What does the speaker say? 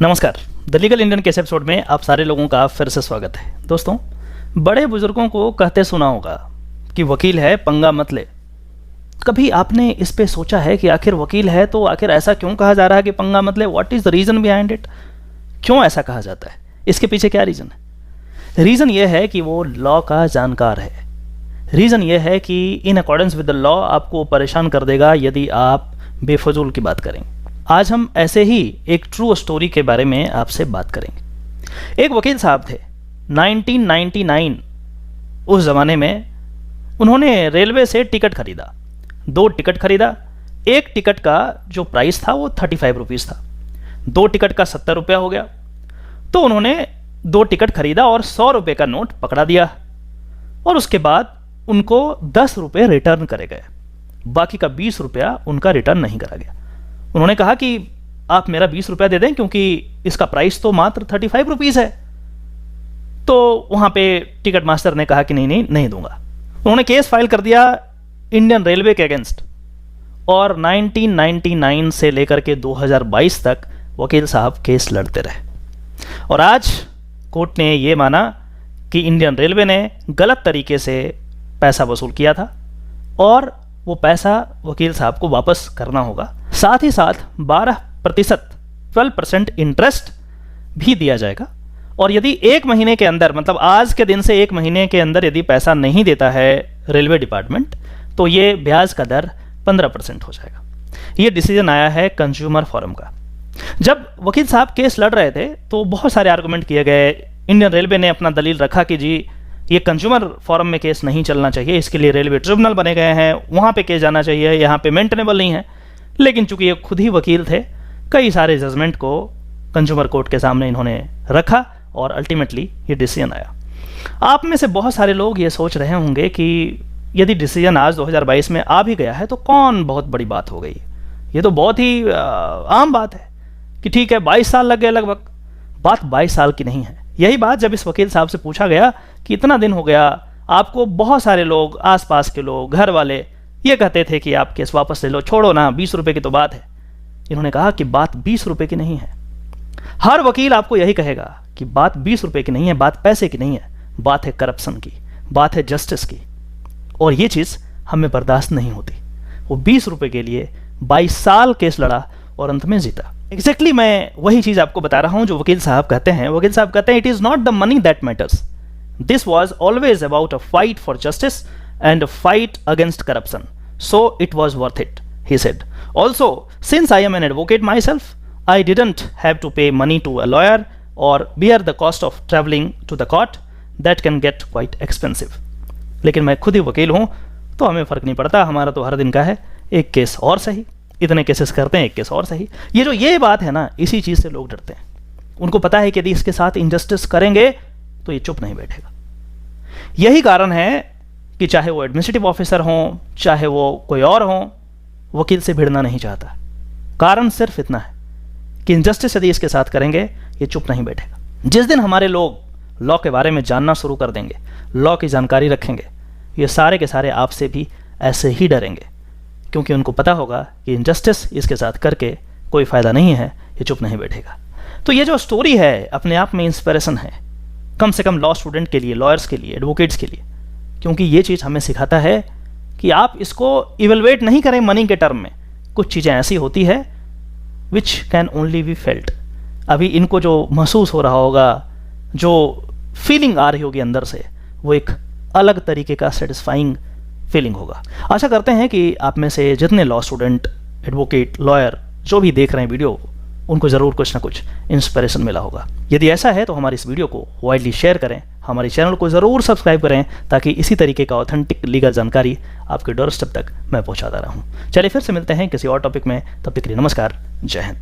नमस्कार। The legal Indian के इस एपिसोड में आप सारे लोगों का फिर से स्वागत है। दोस्तों, बड़े बुजुर्गों को कहते सुना होगा कि वकील है पंगा मत ले। कभी आपने इस पे सोचा है कि आखिर वकील है तो आखिर ऐसा क्यों कहा जा रहा है कि पंगा मत ले? What is the reason behind it? क्यों ऐसा कहा जाता है? इसके पीछे क्या रीजन है? रीजन यह है कि वो लॉ का जानकार है। रीजन यह है कि in accordance with the law आपको परेशान कर देगा यदि आप बेफजूल की बात करें। आज हम ऐसे ही एक ट्रू स्टोरी के बारे में आपसे बात करेंगे। एक वकील साहब थे 1999। उस ज़माने में उन्होंने रेलवे से टिकट खरीदा। 2 टिकट खरीदा। एक टिकट का जो प्राइस था वो 35 रुपीज़ था। 2 टिकट का 70 रुपया हो गया। तो उन्होंने 2 टिकट खरीदा और 100 रुपये का नोट पकड़ा दिया और उसके बाद उनको 10 रुपये रिटर्न करे गए। बाकी का 20 रुपया उनका रिटर्न नहीं करा गया। उन्होंने कहा कि आप मेरा 20 रुपया दे दें क्योंकि इसका प्राइस तो मात्र 35 रुपीज़ है। तो वहाँ पे टिकट मास्टर ने कहा कि नहीं दूंगा। उन्होंने केस फाइल कर दिया इंडियन रेलवे के अगेंस्ट और 1999 से लेकर के 2022 तक वकील साहब केस लड़ते रहे। और आज कोर्ट ने ये माना कि इंडियन रेलवे ने गलत तरीके से पैसा वसूल किया था और वो पैसा वकील साहब को वापस करना होगा। साथ ही साथ 12% इंटरेस्ट भी दिया जाएगा। और यदि 1 महीने के अंदर, मतलब आज के दिन से 1 महीने के अंदर यदि पैसा नहीं देता है रेलवे डिपार्टमेंट, तो ये ब्याज का दर 15% हो जाएगा। ये डिसीजन आया है कंज्यूमर फोरम का। जब वकील साहब केस लड़ रहे थे तो बहुत सारे आर्गुमेंट किए गए। इंडियन रेलवे ने अपना दलील रखा कि जी ये कंज्यूमर फोरम में केस नहीं चलना चाहिए, इसके लिए रेलवे ट्रिब्यूनल बने गए हैं, वहाँ पे केस जाना चाहिए, यहाँ पे मेंटेनेबल नहीं है। लेकिन चूंकि ये खुद ही वकील थे, कई सारे जजमेंट को कंज्यूमर कोर्ट के सामने इन्होंने रखा और अल्टीमेटली ये डिसीजन आया। आप में से बहुत सारे लोग ये सोच रहे होंगे कि यदि डिसीजन आज 2022 में आ भी गया है तो कौन बहुत बड़ी बात हो गई। ये तो बहुत ही आम बात है कि ठीक है 22 साल लग गए लगभग। बात 22 साल की नहीं है। यही बात जब इस वकील साहब से पूछा गया कि इतना दिन हो गया, आपको बहुत सारे लोग, आसपास के लोग, घर वाले ये कहते थे कि आप केस वापस ले लो, छोड़ो ना, 20 रुपये की तो बात है। इन्होंने कहा कि बात 20 रुपये की नहीं है। हर वकील आपको यही कहेगा कि बात 20 रुपये की नहीं है, बात पैसे की नहीं है, बात है करप्शन की, बात है जस्टिस की। और ये चीज़ हमें बर्दाश्त नहीं होती। वो 20 रुपये के लिए 22 साल केस लड़ा और अंत में जीता। एग्जैक्टली मैं वही चीज़ आपको बता रहा हूं जो वकील साहब कहते हैं। वकील साहब कहते हैं it is not the money that matters, this was always about a fight for justice and a fight against corruption, so it was worth it, he said. Also, since I am an advocate myself, I didn't have to pay money to a lawyer or bear the cost of traveling to the court, that can get quite expensive. लेकिन मैं खुद ही वकील हूँ तो हमें फ़र्क नहीं पड़ता, हमारा तो हर दिन का है, एक केस और सही, इतने केसेस करते हैं, एक केस और सही। ये बात है ना, इसी चीज़ से लोग डरते हैं। उनको पता है कि यदि इसके साथ इनजस्टिस करेंगे तो ये चुप नहीं बैठेगा। यही कारण है कि चाहे वो एडमिनिस्ट्रेटिव ऑफिसर हों, चाहे वो कोई और हों, वकील से भिड़ना नहीं चाहता। कारण सिर्फ इतना है कि इनजस्टिस यदि इसके साथ करेंगे ये चुप नहीं बैठेगा। जिस दिन हमारे लोग लॉ के बारे में जानना शुरू कर देंगे, लॉ की जानकारी रखेंगे, ये सारे के सारे आपसे भी ऐसे ही डरेंगे, क्योंकि उनको पता होगा कि इनजस्टिस इसके साथ करके कोई फ़ायदा नहीं है, ये चुप नहीं बैठेगा। तो ये जो स्टोरी है अपने आप में इंस्पिरेशन है, कम से कम लॉ स्टूडेंट के लिए, लॉयर्स के लिए, एडवोकेट्स के लिए, क्योंकि ये चीज़ हमें सिखाता है कि आप इसको इवेलुएट नहीं करें मनी के टर्म में। कुछ चीज़ें ऐसी होती है which can only be felt. अभी इनको जो महसूस हो रहा होगा, जो फीलिंग आ रही होगी अंदर से, वो एक अलग तरीके का सेटिस्फाइंग फीलिंग होगा। आशा करते हैं कि आप में से जितने लॉ स्टूडेंट, एडवोकेट, लॉयर जो भी देख रहे हैं वीडियो, उनको ज़रूर कुछ ना कुछ इंस्पिरेशन मिला होगा। यदि ऐसा है तो हमारी इस वीडियो को वाइडली शेयर करें, हमारे चैनल को ज़रूर सब्सक्राइब करें, ताकि इसी तरीके का ऑथेंटिक लीगल जानकारी आपके डोरस्टेप तक मैं पहुंचाता रहूं। चलिए फिर से मिलते हैं किसी और टॉपिक में, तब तक के लिए नमस्कार, जय हिंद।